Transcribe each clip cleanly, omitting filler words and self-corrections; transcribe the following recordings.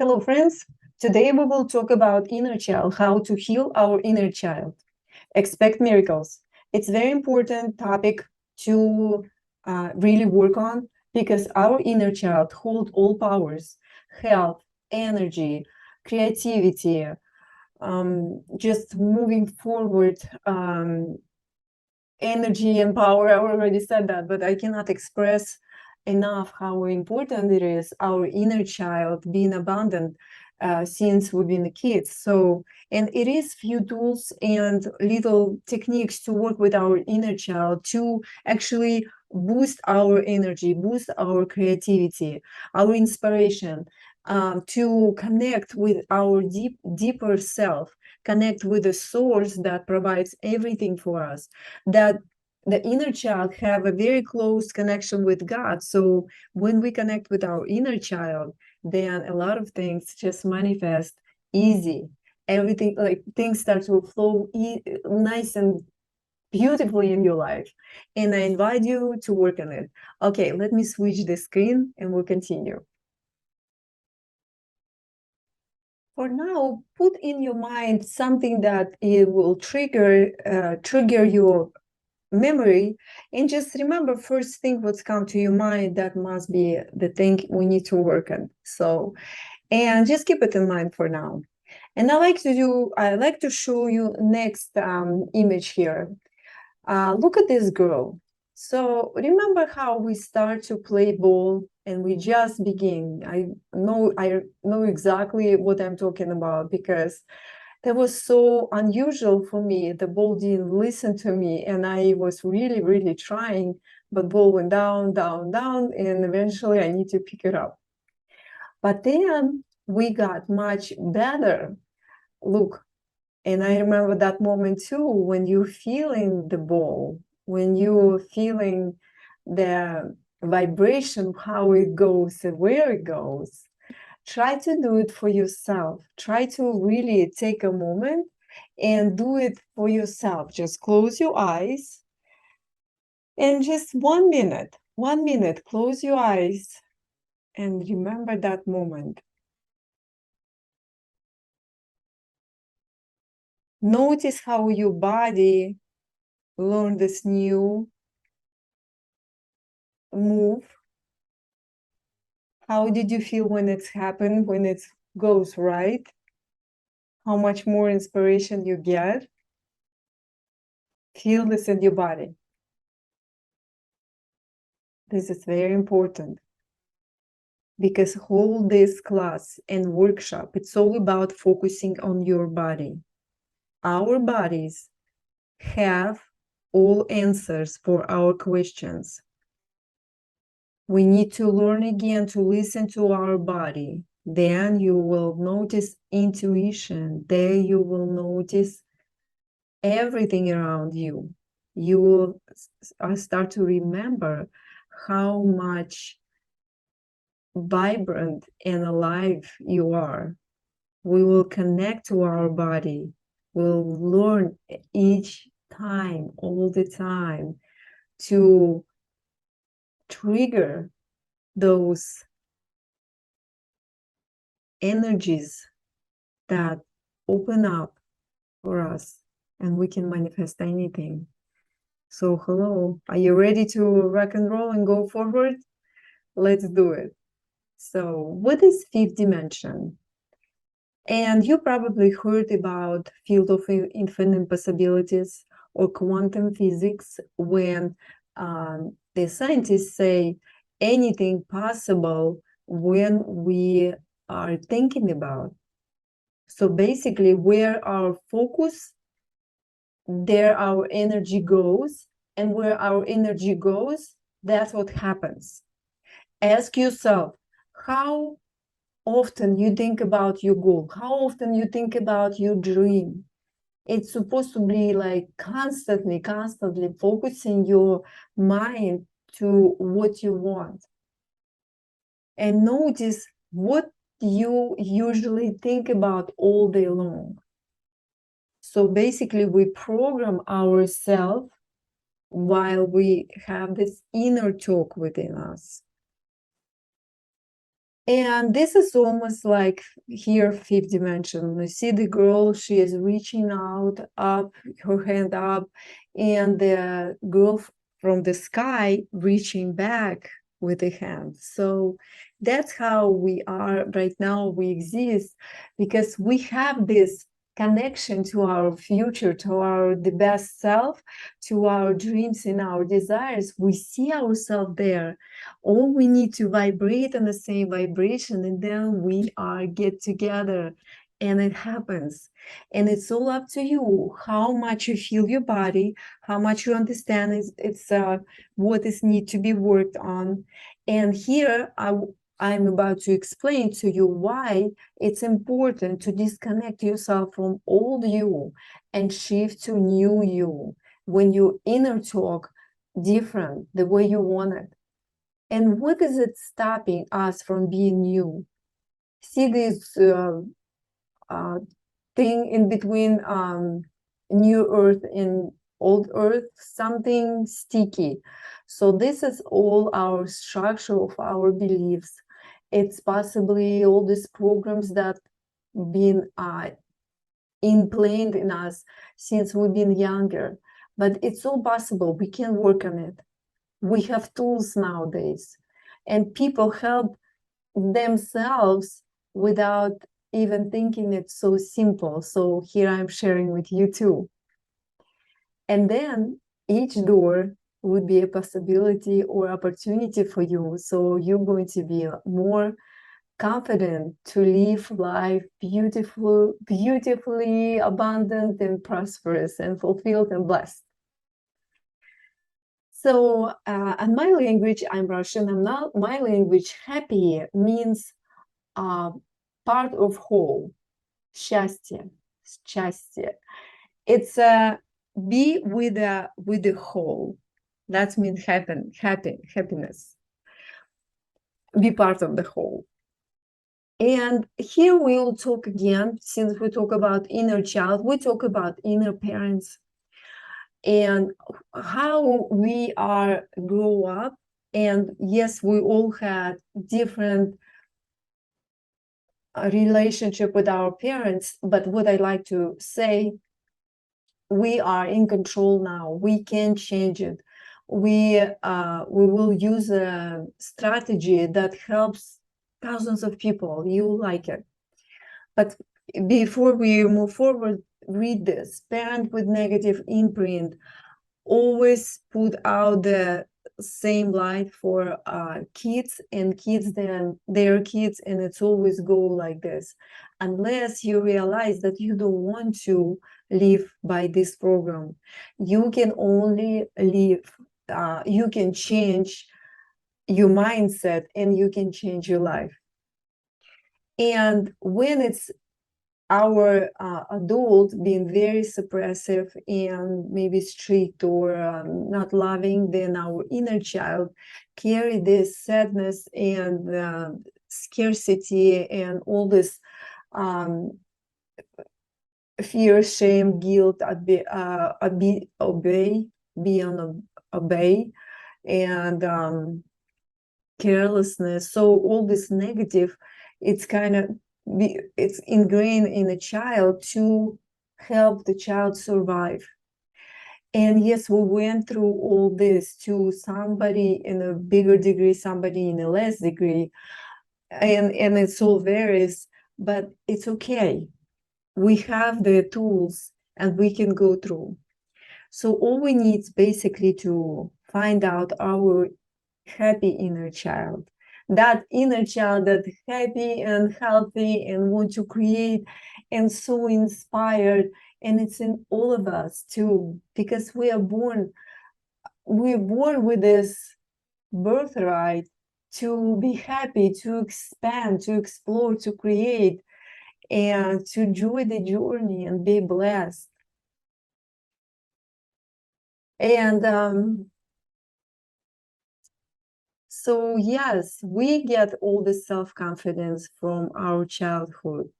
Hello, friends. Today we will talk about inner child, how to heal our inner child. Expect miracles. It's a very important topic to really work on because our inner child holds all powers, health, energy, creativity, just moving forward, energy and power. I already said that, but I cannot express enough how important it is, our inner child being abundant since we've been kids. So, and it is few tools and little techniques to work with our inner child to actually boost our energy, boost our creativity, our inspiration, to connect with our deeper self, connect with the source that provides everything for us, that the inner child have a very close connection with God. So when we connect with our inner child, then a lot of things just manifest easy. Everything, like things start to flow nice and beautifully in your life. And I invite you to work on it. Okay, let me switch the screen and we'll continue. For now, put in your mind something that it will trigger your memory, and just remember first thing what's come to your mind. That must be the thing we need to work on. So, and just keep it in mind for now. And I like to show you next image here. Look at this girl. So remember how we start to play ball and we just begin. I know exactly what I'm talking about because that was so unusual for me. The ball didn't listen to me, and I was really, really trying, but ball went down, down, down, and eventually I need to pick it up. But then we got much better. Look, and I remember that moment too, when you're feeling the ball, when you're feeling the vibration, how it goes and where it goes. Try to do it for yourself. Try to really take a moment and do it for yourself. Just close your eyes and just 1 minute, close your eyes and remember that moment. Notice how your body learned this new move. How did you feel when it's happened, when it goes right? How much more inspiration you get? Feel this in your body. This is very important because whole this class and workshop, it's all about focusing on your body. Our bodies have all answers for our questions. We need to learn again to listen to our body. Then you will notice intuition. There you will notice everything around you. You will start to remember how much vibrant and alive you are. We will connect to our body. We'll learn each time, all the time, to trigger those energies that open up for us and we can manifest anything. So, hello, are you ready to rock and roll and go forward? Let's do it. So, what is fifth dimension? And you probably heard about field of infinite possibilities or quantum physics when the scientists say anything possible when we are thinking about. So basically, where our focus, there our energy goes, and where our energy goes, that's what happens. Ask yourself, how often you think about your goal, how often you think about your dream. It's supposed to be like constantly focusing your mind to what you want. And notice what you usually think about all day long. So basically, we program ourselves while we have this inner talk within us. And this is almost like here, fifth dimension. You see the girl, she is reaching out, up, her hand up, and the girl from the sky reaching back with the hand. So that's how we are right now. We exist because we have this connection to our future, to our the best self, to our dreams and our desires. We see ourselves there. All we need to vibrate on the same vibration, and then we are get together, and it happens. And it's all up to you how much you feel your body, how much you understand it's what is need to be worked on. And here I'm about to explain to you why it's important to disconnect yourself from old you and shift to new you, when your inner talk different the way you want it. And what is it stopping us from being new? See this thing in between new earth and old earth, something sticky. So this is all our structure of our beliefs. It's possibly all these programs that been implanted in us since we've been younger. But it's all possible. We can work on it. We have tools nowadays, and people help themselves without even thinking it's so simple. So here I'm sharing with you too. And then each door would be a possibility or opportunity for you. So you're going to be more confident to live life beautifully abundant and prosperous and fulfilled and blessed. So in my language, I'm Russian, and now my language, happy means part of whole, счастье. It's be with the whole. That means happiness. Be part of the whole. And here we'll talk again, since we talk about inner child, we talk about inner parents and how we are grow up. And yes, we all had different relationship with our parents, but what I like to say, we are in control now. We can change it. We will use a strategy that helps thousands of people. You like it. But before we move forward, read this. Parent with negative imprint always put out the same light for kids, and kids then their kids, and it's always go like this, unless you realize that you don't want to live by this program. You can only live, you can change your mindset and you can change your life. And when it's our adult being very suppressive and maybe strict or not loving, then our inner child carry this sadness and scarcity and all this fear, shame, guilt, obey, and carelessness. So all this negative, it's kind of it's ingrained in a child to help the child survive. And yes, we went through all this to somebody in a bigger degree, somebody in a less degree, and it's all varies, but it's okay. We have the tools and we can go through. So all we need is basically to find out our happy inner child, that inner child that happy and healthy and want to create and so inspired. And it's in all of us too, because we're born with this birthright to be happy, to expand, to explore, to create, and to enjoy the journey and be blessed. And so yes, we get all the self-confidence from our childhood.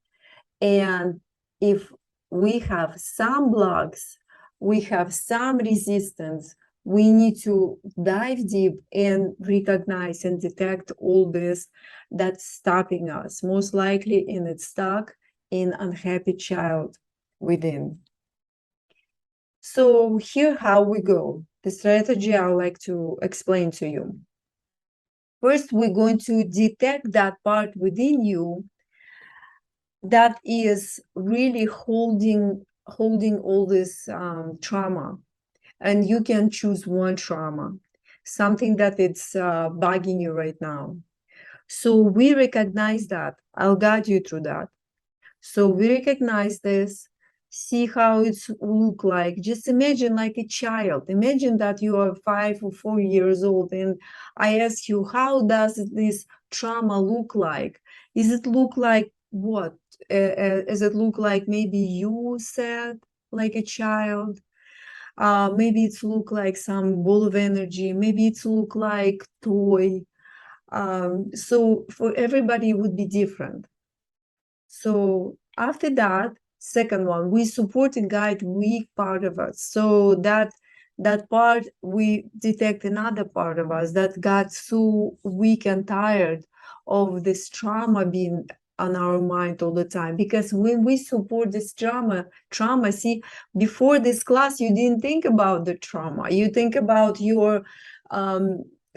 And if we have some blocks, we have some resistance, we need to dive deep and recognize and detect all this that's stopping us, most likely, and it's stuck in unhappy child within. So here how we go. The strategy I would like to explain to you. First, we're going to detect that part within you that is really holding all this trauma, and you can choose one trauma, something that it's bugging you right now. So we recognize that. I'll guide you through that. So we recognize this, see how it's look like. Just imagine like a child. Imagine that you are 5 or 4 years old, and I ask you, how does this trauma look like? Is it look like what? Does it look like maybe you said like a child? Maybe it's look like some ball of energy. Maybe it's look like toy. So for everybody, it would be different. So after that, second one, we support and guide weak part of us. So that part, we detect another part of us that got so weak and tired of this trauma being on our mind all the time. Because when we support this trauma, see, before this class, you didn't think about the trauma. You think about your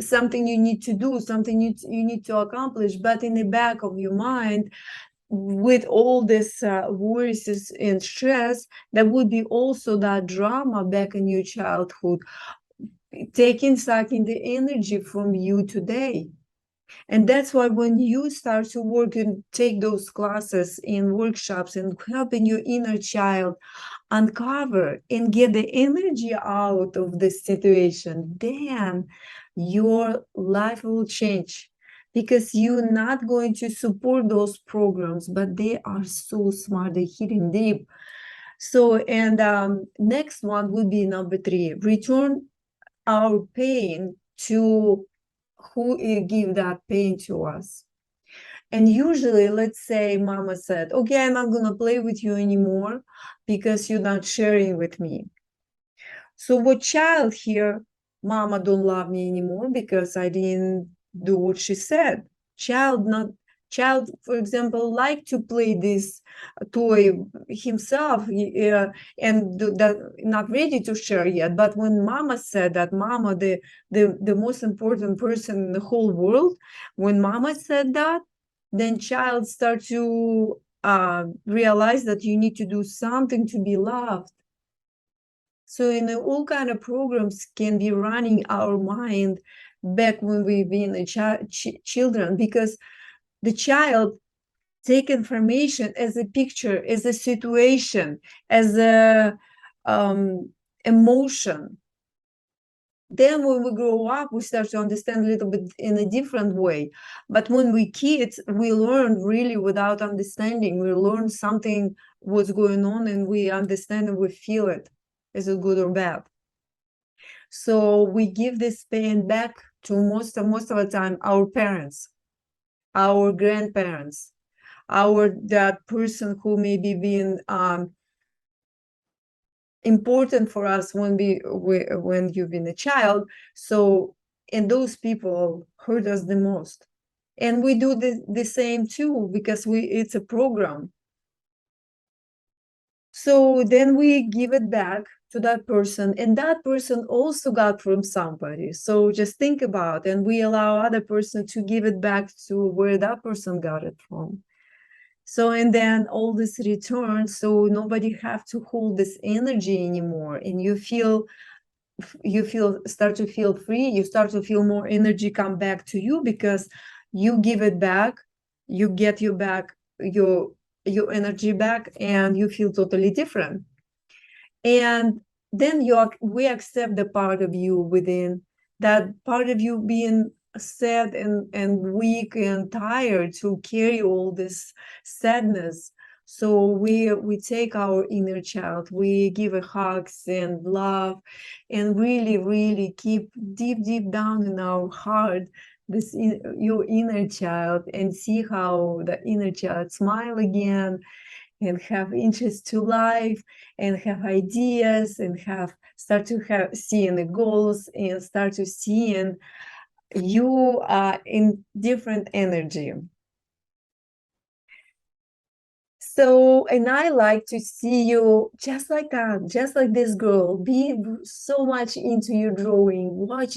something you need to do, something you need to accomplish, but in the back of your mind, with all this worries and stress, there would be also that drama back in your childhood, sucking the energy from you today. And that's why when you start to work and take those classes in workshops and helping your inner child uncover and get the energy out of this situation, then your life will change, because you're not going to support those programs, but they are so smart, they're hidden deep. So, and next one would be number 3, return our pain to who give that pain to us. And usually, let's say mama said, okay, I'm not gonna play with you anymore because you're not sharing with me. So what child here, mama don't love me anymore because I didn't do what she said. Child, for example, like to play this toy himself, and that not ready to share yet. But when mama said that, mama, the most important person in the whole world, when mama said that, then child start to realize that you need to do something to be loved. So in all kind of programs can be running our mind back when we've been children, because the child take information as a picture, as a situation, as a emotion. Then when we grow up, we start to understand a little bit in a different way. But when we kids, we learn really without understanding. We learn something, what's going on, and we understand and we feel it. Is it good or bad? So we give this pain back to most of the time our parents, our grandparents, that person who maybe been important for us when you've been a child. So, and those people hurt us the most. And we do the same too, because it's a program. So then we give it back to that person, and that person also got from somebody. So just think about, and we allow other person to give it back to where that person got it from. So, and then all this returns, so nobody have to hold this energy anymore, and you start to feel free. You start to feel more energy come back to you, because you give it back, you get your energy back, and you feel totally different. And then we accept the part of you within, that part of you being sad and weak and tired to carry all this sadness. So we take our inner child, we give a hugs and love, and really keep deep down in our heart your inner child, and see how the inner child smile again, and have interest to life and have ideas and start to have seeing the goals and start to seeing you in different energy. So, and I like to see you just like that, just like this girl, be so much into your drawing, watch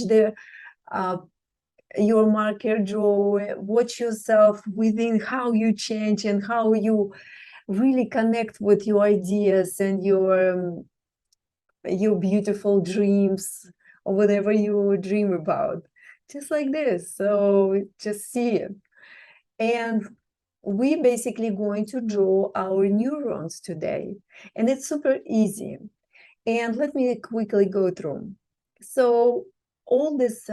your marker draw, watch yourself within how you change and how you really connect with your ideas and your beautiful dreams or whatever you dream about, just like this. So just see it. And we basically going to draw our neurons today, and it's super easy. And let me quickly go through. So all this,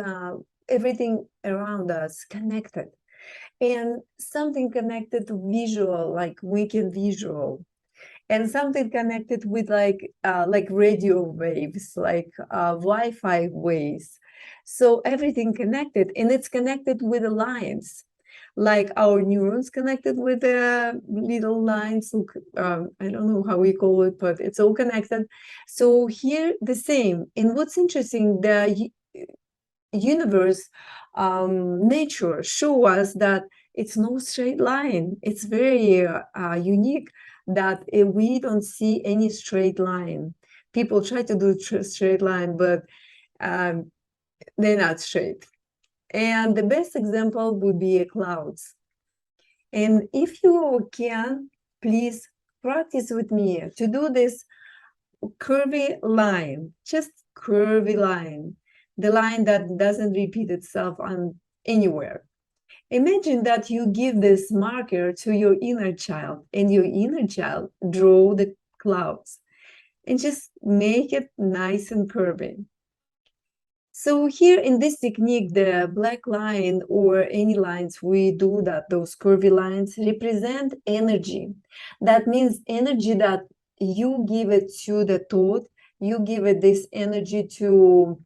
everything around us connected, and something connected to visual, like weekend visual, and something connected with like radio waves, like Wi-Fi waves. So everything connected, and it's connected with the lines, like our neurons connected with the little lines. I don't know how we call it, but it's all connected. So here the same. And what's interesting, the universe, nature show us that it's no straight line. It's very unique that we don't see any straight line. People try to do straight line, but they're not straight. And the best example would be clouds. And if you can, please practice with me to do this curvy line, just curvy line, the line that doesn't repeat itself on anywhere. Imagine that you give this marker to your inner child, and your inner child draw the clouds and just make it nice and curvy. So here in this technique, the black line or any lines we do, that those curvy lines represent energy. That means energy that you give it to the thought, you give it this energy to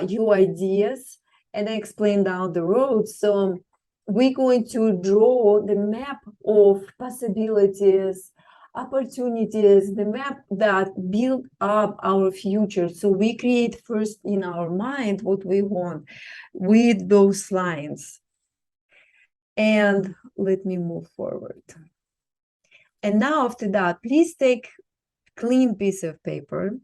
your ideas, and I explain down the road. So we're going to draw the map of possibilities, opportunities, the map that build up our future. So we create first in our mind what we want with those lines. And let me move forward. And now after that, please take clean piece of paper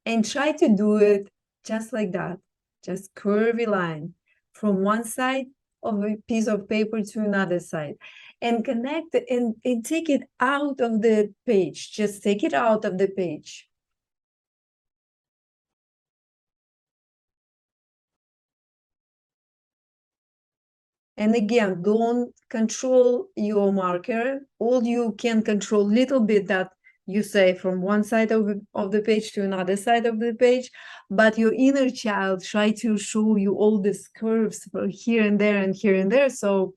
and try to do it just like that, just curvy line from one side of a piece of paper to another side, and connect it and take it out of the page. Just take it out of the page. And again, don't control your marker. All you can control little bit that you say from one side of the page to another side of the page, but your inner child try to show you all these curves from here and there and here and there. So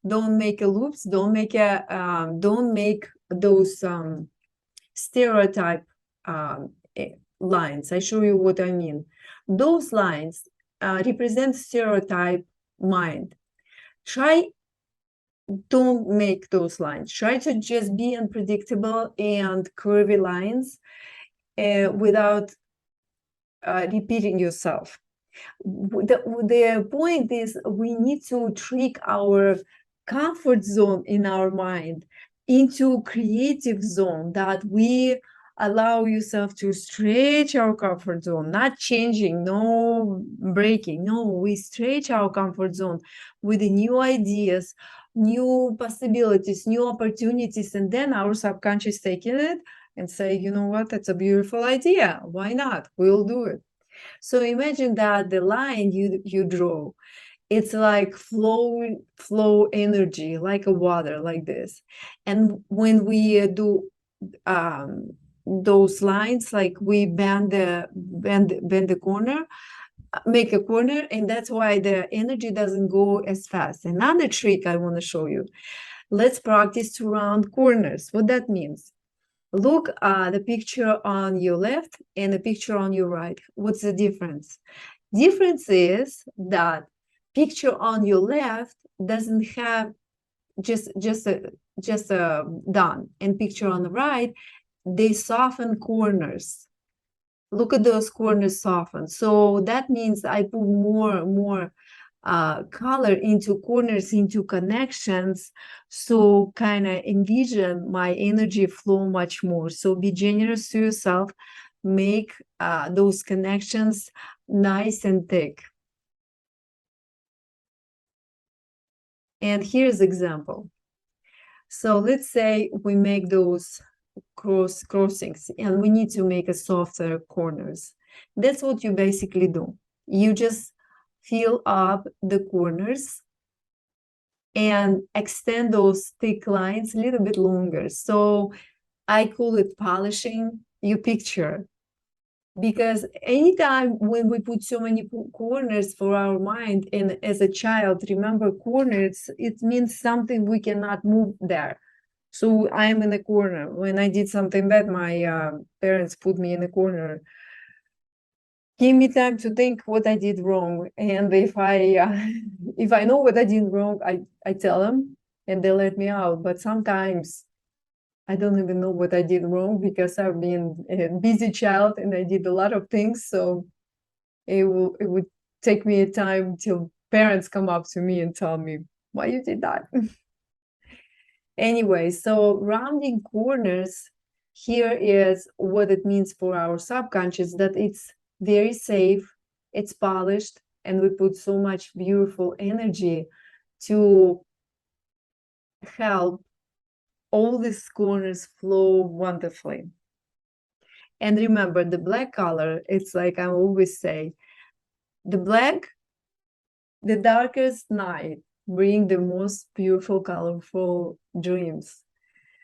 don't make a loops, don't make those stereotype lines. I show you what I mean. Those lines represent stereotype mind. Don't make those lines. Try to just be unpredictable and curvy lines without repeating yourself. The point is, we need to trick our comfort zone in our mind into creative zone, that we allow yourself to stretch our comfort zone, not changing, no breaking. No, we stretch our comfort zone with the new ideas, new possibilities, new opportunities, and then our subconscious taking it and say, you know what, that's a beautiful idea. Why not? We'll do it. So imagine that the line you draw, it's like flow energy, like a water, like this. And when we do those lines, like we bend the corner, make a corner, and that's why the energy doesn't go as fast. Another trick I want to show you. Let's practice to round corners. What that means? Look at the picture on your left and the picture on your right. What's the difference? Difference is that picture on your left doesn't have just just done. And picture on the right, they soften corners. Look at those corners soften. So that means I put more color into corners, into connections. So kind of envision my energy flow much more. So be generous to yourself, make those connections nice and thick. And here's example. So let's say we make those crossings and we need to make a softer corners. That's what you basically do. You just fill up the corners and extend those thick lines a little bit longer. So I call it polishing your picture. Because anytime when we put so many corners for our mind, and as a child, remember corners, it means something we cannot move there. So I am in the corner. When I did something bad, my parents put me in the corner. Give me time to think what I did wrong. And if I know what I did wrong, I tell them and they let me out. But sometimes I don't even know what I did wrong because I've been a busy child and I did a lot of things. So it would take me a time till parents come up to me and tell me why you did that. Anyway, so rounding corners here is what it means for our subconscious, that it's very safe, it's polished, and we put so much beautiful energy to help all these corners flow wonderfully. And remember, the black color, it's like I always say, the black, the darkest night bring the most beautiful, colorful dreams.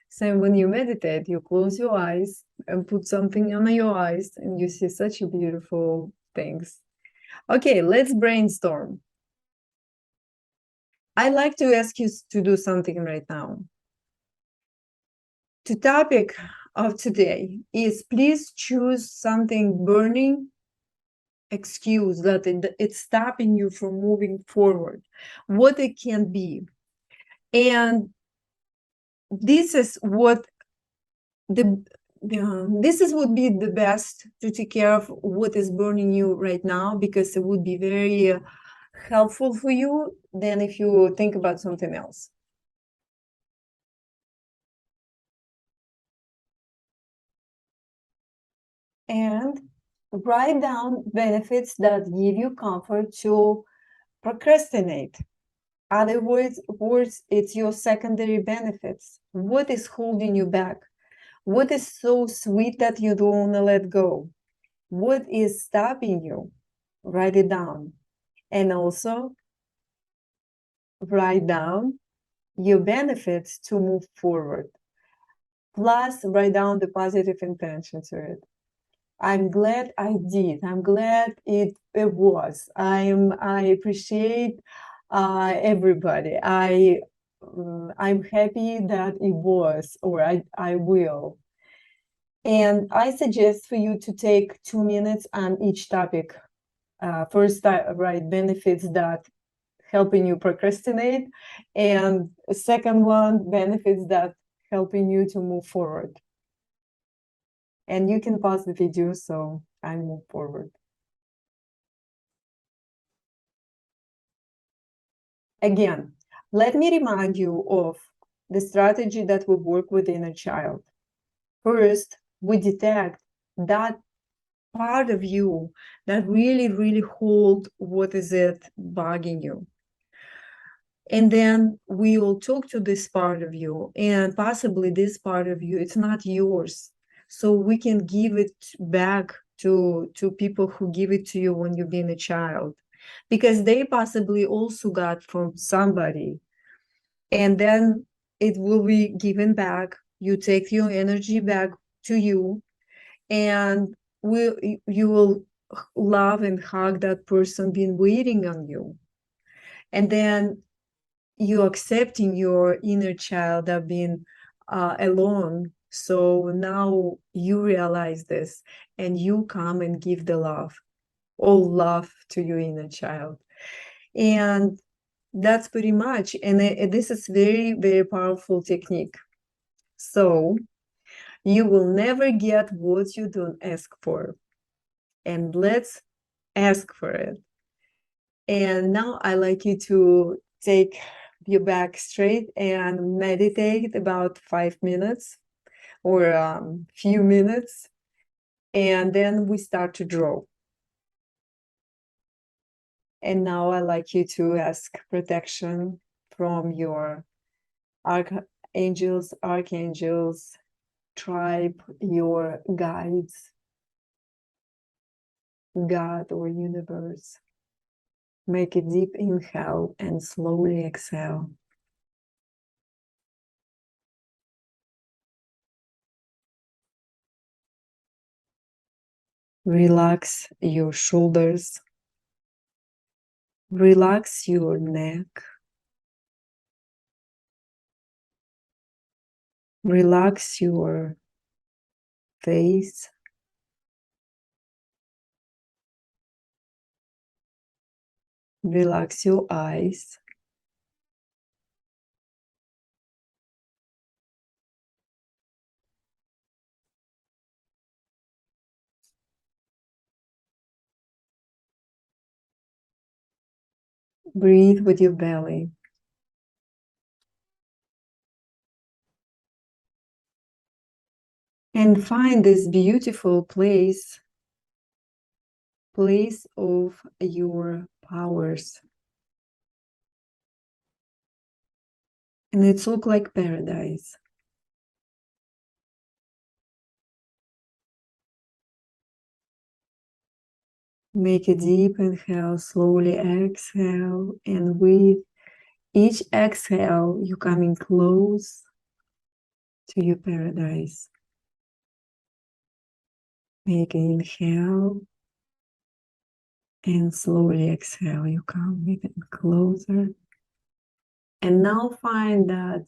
So when you meditate, you close your eyes and put something on your eyes and you see such beautiful things. Okay, let's brainstorm. I'd like to ask you to do something right now. The topic of today is please choose something burning excuse that it's stopping you from moving forward, what it can be. And this is what this is would be the best to take care of what is burning you right now, because it would be very helpful for you than if you think about something else. And write down benefits that give you comfort to procrastinate. Other words, it's your secondary benefits. What is holding you back? What is so sweet that you don't want to let go? What is stopping you? Write it down. And also write down your benefits to move forward. Plus, write down the positive intention to it. I'm glad I did. I'm glad it was. I appreciate everybody. I'm happy that it was, or I will. And I suggest for you to take 2 minutes on each topic. First, write benefits that helping you procrastinate, and second one, benefits that helping you to move forward. And you can pause the video so I move forward. Again, let me remind you of the strategy that will work with the inner child. First, we detect that part of you that really hold what is it bugging you. And then we will talk to this part of you, and possibly this part of you, it's not yours. So we can give it back to people who give it to you when you've been a child, because they possibly also got from somebody. And then it will be given back. You take your energy back to you, and you will love and hug that person been waiting on you. And then you accepting your inner child that been alone. So now you realize this and you come and give the love, all love to your inner child. And That's pretty much. And this is very, very powerful technique. So you will never get what you don't ask for. And let's ask for it. And now I like you to take your back straight and meditate about 5 minutes or few minutes. And then we start to draw. And now I like you to ask protection from your archangels, tribe, your guides, God or universe. Make a deep inhale and slowly exhale. Relax your shoulders. Relax your neck. Relax your face. Relax your eyes. Breathe with your belly. And find this beautiful place of your powers. And it's look like paradise. Make a deep inhale, slowly exhale, and with each exhale, you're coming close to your paradise. Make an inhale and slowly exhale, you come even closer. And now find that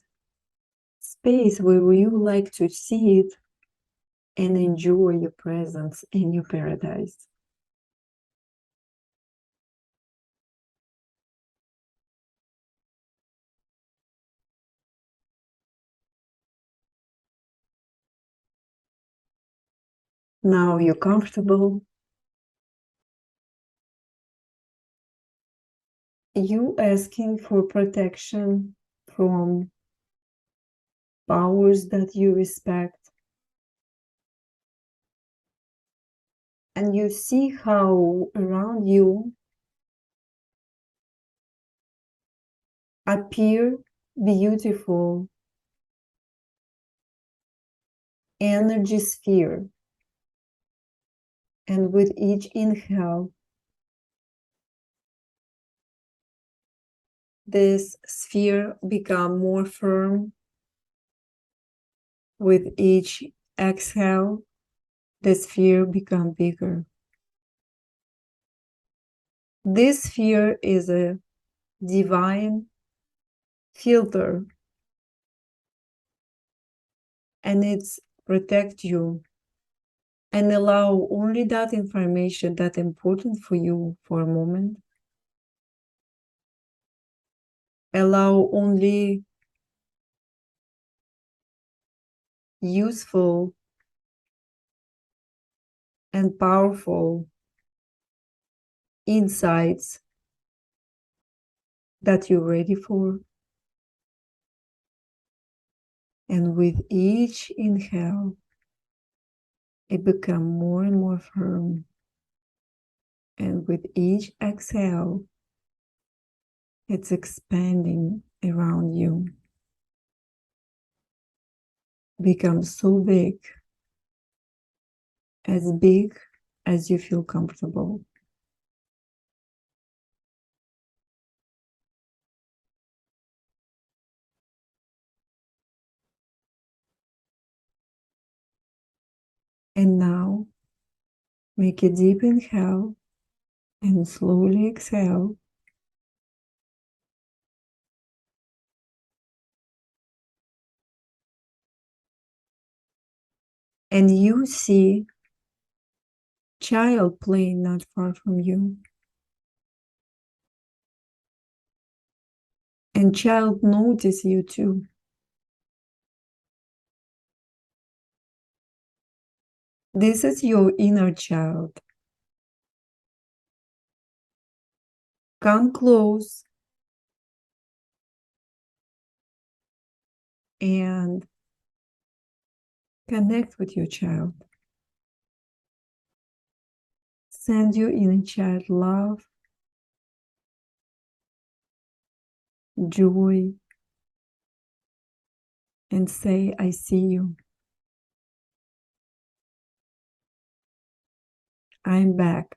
space where you like to sit and enjoy your presence in your paradise. Now you're comfortable. You asking for protection from powers that you respect. And you see how around you appear beautiful energy sphere. And with each inhale, this sphere become more firm. With each exhale, the sphere become bigger. This sphere is a divine filter, and it's protect you and allow only that information that's important for you for a moment. Allow only useful and powerful insights that you're ready for. And with each inhale, it becomes more and more firm. And with each exhale, it's expanding around you. Becomes so big as you feel comfortable. And now, make a deep inhale and slowly exhale. And you see child playing not far from you. And child notice you too. This is your inner child. Come close and connect with your child. Send your inner child love, joy, and say, I see you. I'm back.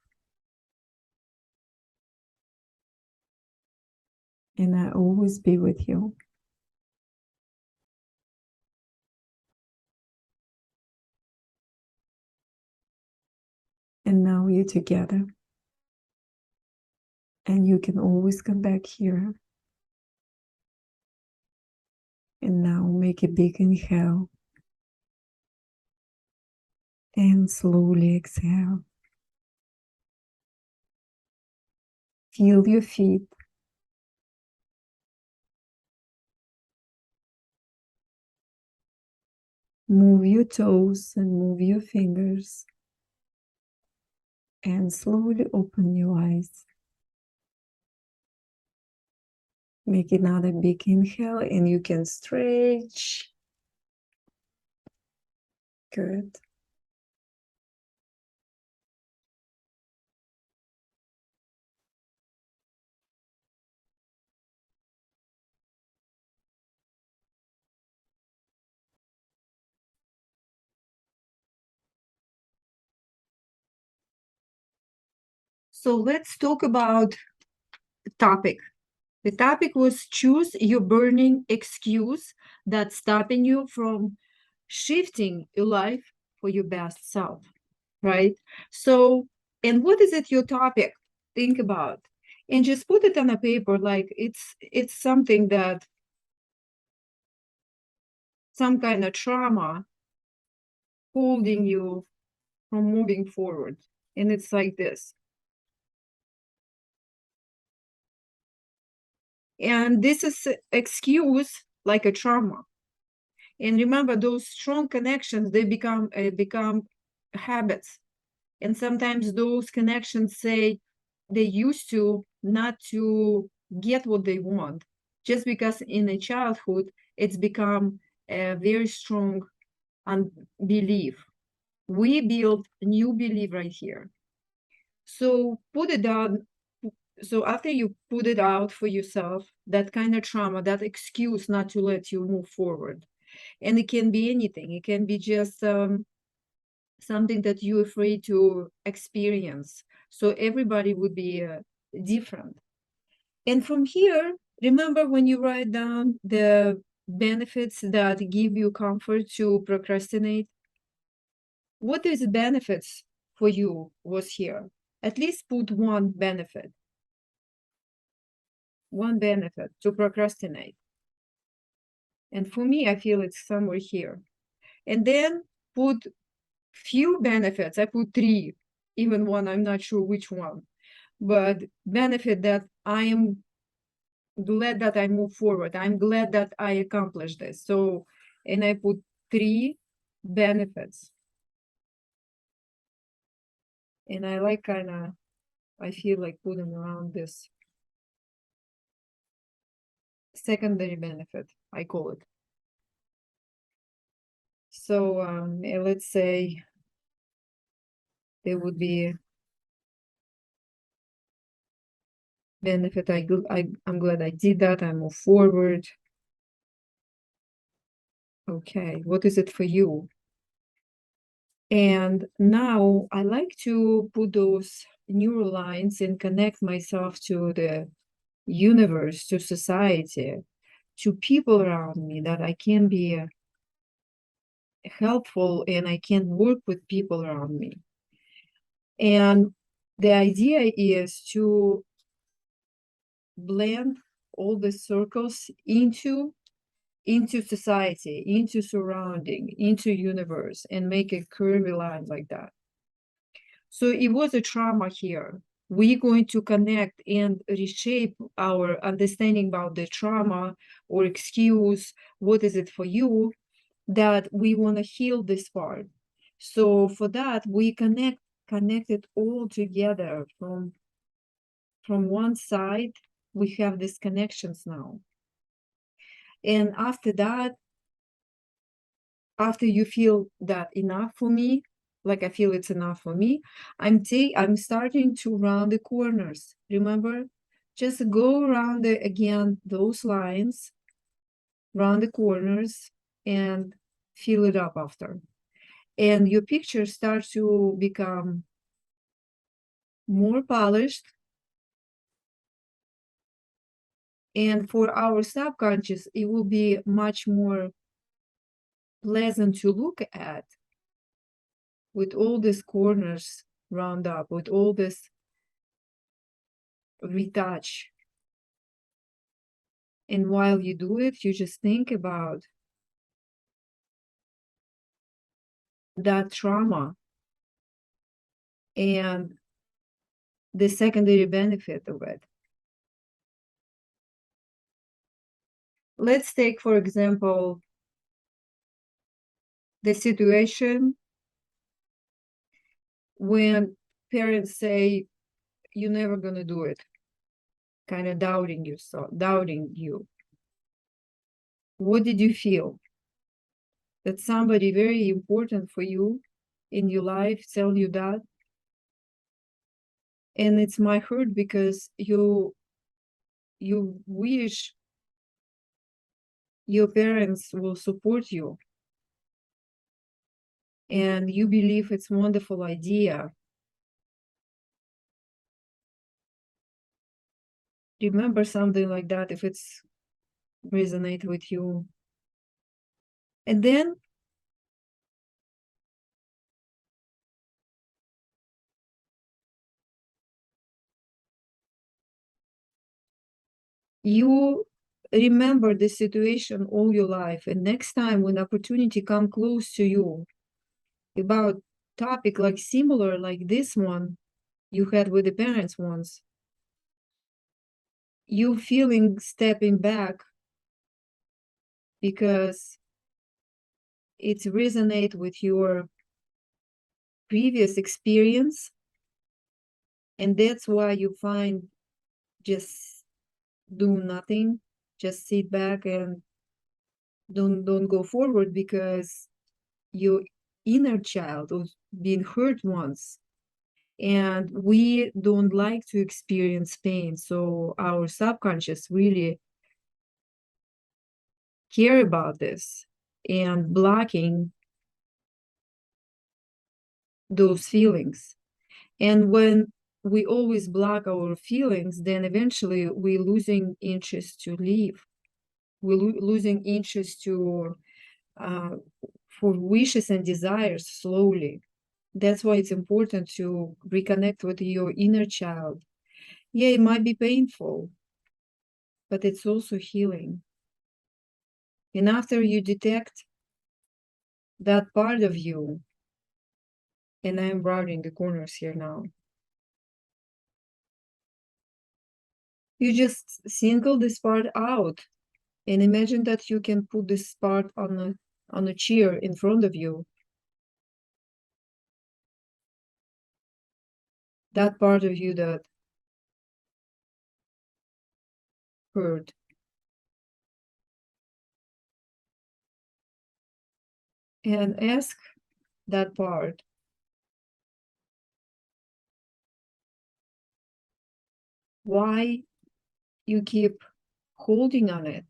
And I always be with you. And now you're together. And you can always come back here. And now make a big inhale. And slowly exhale. Feel your feet. Move your toes and move your fingers. And slowly open your eyes. Make another big inhale and you can stretch. Good. So let's talk about the topic. The topic was choose your burning excuse that's stopping you from shifting your life for your best self, right? So, and what is it your topic? Think about and just put it on a paper like it's something that some kind of trauma holding you from moving forward. And it's like this. And this is excuse like a trauma. And remember, those strong connections, they become habits. And sometimes those connections say they used to not to get what they want, just because in a childhood, it's become a very strong unbelief. We build a new belief right here. So put it down. So after you put it out for yourself, that kind of trauma, that excuse not to let you move forward, and it can be anything. It can be just something that you're afraid to experience. So everybody would be different. And from here, remember when you write down the benefits that give you comfort to procrastinate, what is the benefits for you was here? At least put one benefit to procrastinate. And for me, I feel it's somewhere here. And then put few benefits. I put 3, even one, I'm not sure which one. But benefit that I am glad that I move forward. I'm glad that I accomplished this. So, and I put 3 benefits. And I like I feel like putting around this secondary benefit, I call it. So let's say there would be benefit. I'm glad I did that. I move forward. Okay, what is it for you? And now I like to put those neural lines and connect myself to the universe, to society, to people around me, that I can be helpful and I can work with people around me. And the idea is to blend all the circles into society, into surrounding, into universe, and make a curvy line like that. So it was a trauma here. we're going to connect and reshape our understanding about the trauma or excuse. What is it for you that we want to heal this part? So for that, we connect it all together from one side. We have these connections now. And after that, after you feel that enough for me, like I feel it's enough for me, I'm starting to round the corners. Remember, just go around again those lines, round the corners, and fill it up after. And your picture starts to become more polished. And for our subconscious, it will be much more pleasant to look at with all these corners round up, with all this retouch. And while you do it, you just think about that trauma and the secondary benefit of it. Let's take, for example, the situation when parents say, you're never going to do it, kind of doubting you. What did you feel? That somebody very important for you in your life tell you that? And it's my hurt because you wish your parents will support you, and you believe it's a wonderful idea. Remember something like that if it's resonate with you. And then you remember the situation all your life, and next time when opportunity come close to you about topic like similar like this one you had with the parents once, you feeling stepping back because it resonate with your previous experience, and that's why you find just do nothing, just sit back and don't go forward, because your inner child was being hurt once, and we don't like to experience pain, so our subconscious really care about this and blocking those feelings. And when we always block our feelings, then eventually we're losing interest to live. We're losing interest to for wishes and desires slowly. That's why it's important to reconnect with your inner child. Yeah, it might be painful, but it's also healing. And after you detect that part of you, and I'm rounding the corners here now, you just single this part out and imagine that you can put this part on a chair in front of you. That part of you that hurt. And ask that part, why you keep holding on it.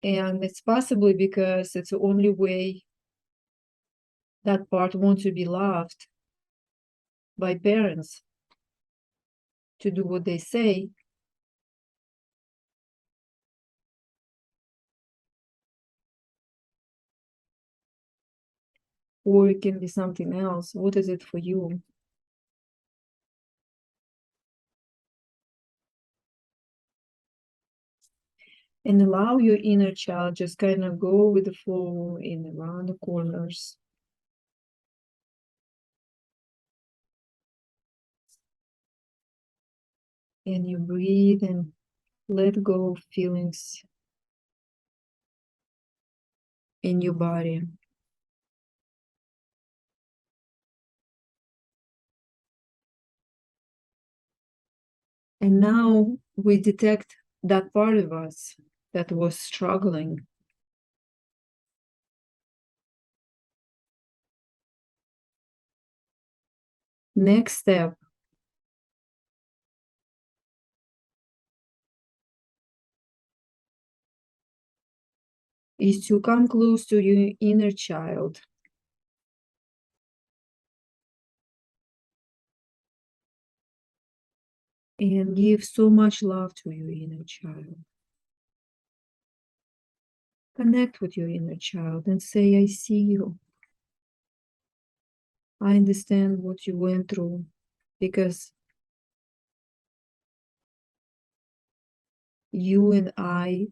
And it's possibly because it's the only way that part wants to be loved by parents, to do what they say. Or it can be something else. What is it for you? And allow your inner child just kind of go with the flow in around the corners. And you breathe and let go of feelings in your body. And now we detect that part of us that was struggling. Next step is to come close to your inner child and give so much love to your inner child. Connect with your inner child and say, I see you. I understand what you went through, because you and I,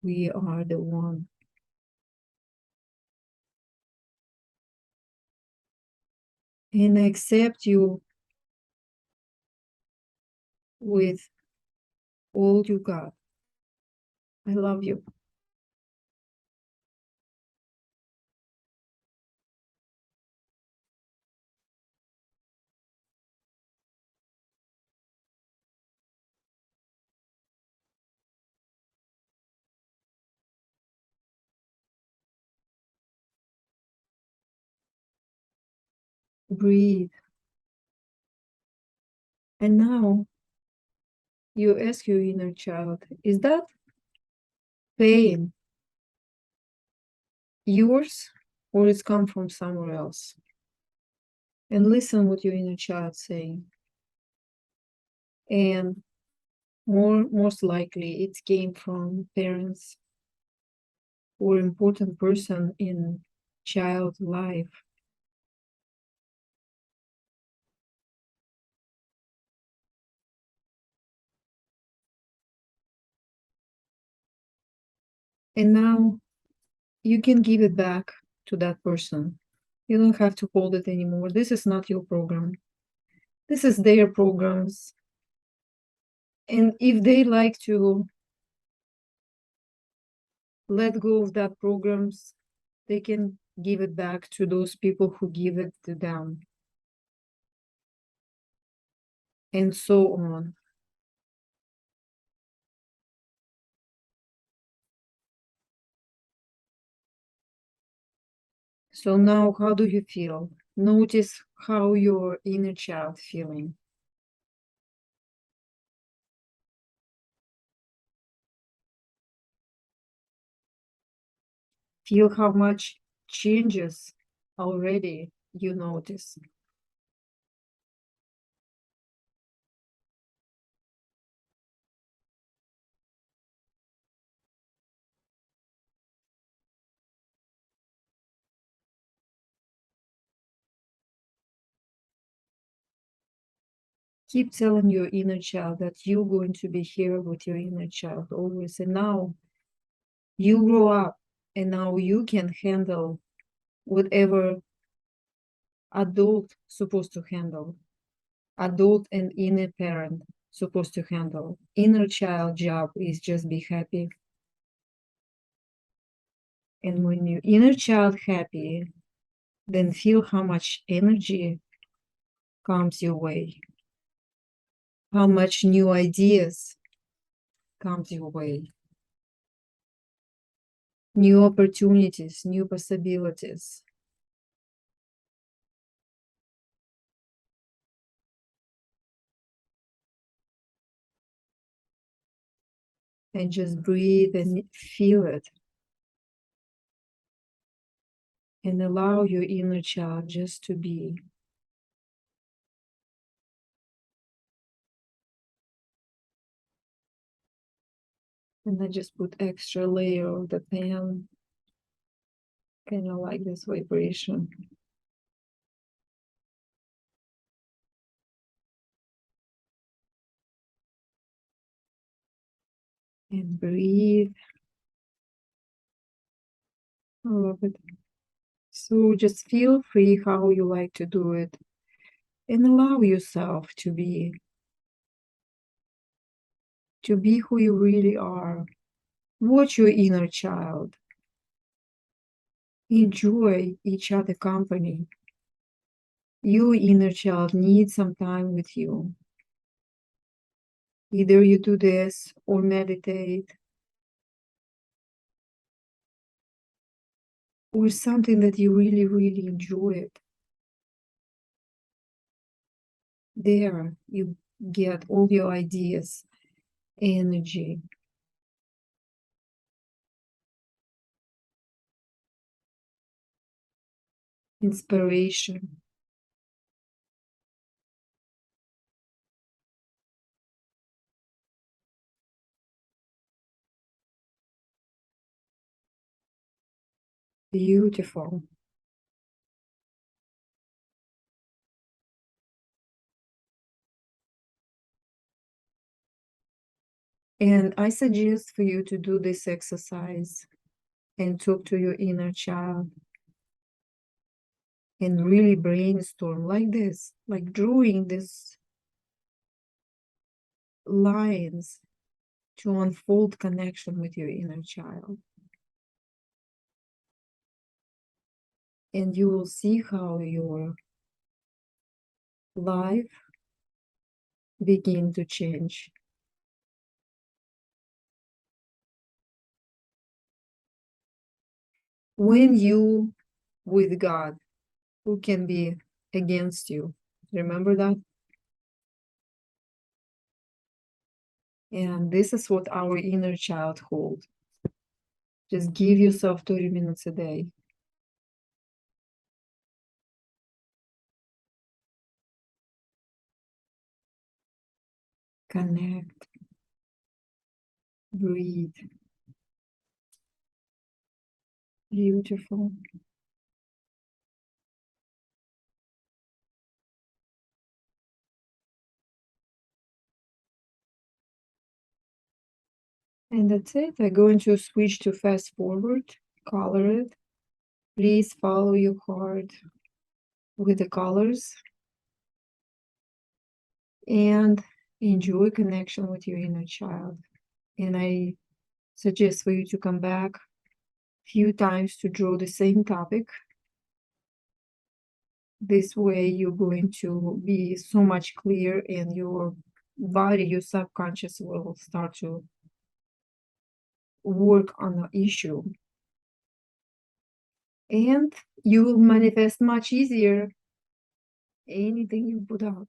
we are the one. And I accept you with all you got. I love you. Breathe. And now you ask your inner child, is that pain yours, or it's come from somewhere else? And listen what your inner child saying. And most likely it came from parents or important person in child life. And now you can give it back to that person. You don't have to hold it anymore. This is not your program. This is their programs. And if they like to let go of that programs, they can give it back to those people who give it to them. And so on. So now how do you feel? Notice how your inner child feeling. Feel how much changes already you notice. Keep telling your inner child that you're going to be here with your inner child always. And now you grow up, and now you can handle whatever adult supposed to handle. Adult and inner parent supposed to handle. Inner child job is just be happy. And when your inner child happy, then feel how much energy comes your way, how much new ideas comes your way, new opportunities, new possibilities. And just breathe and feel it. And allow your inner child just to be. And I just put extra layer of the pan, kind of like this vibration. And breathe. I love it. So just feel free how you like to do it. And allow yourself to be to be who you really are. Watch your inner child. Enjoy each other company. Your inner child needs some time with you. Either you do this or meditate or something that you really, really enjoy it. There you get all your ideas, energy, inspiration. Beautiful. And I suggest for you to do this exercise and talk to your inner child and really brainstorm like this, like drawing these lines to unfold connection with your inner child. And you will see how your life begin to change. When you with God, who can be against you? Remember that? And this is what our inner child holds. Just give yourself 30 minutes a day. Connect, breathe. Beautiful. And that's it. I'm going to switch to fast forward, color it. Please follow your heart with the colors and enjoy connection with your inner child. And I suggest for you to come back a few times to draw the same topic. This way you're going to be so much clear and your body, your subconscious will start to work on the issue. And you will manifest much easier anything you put out.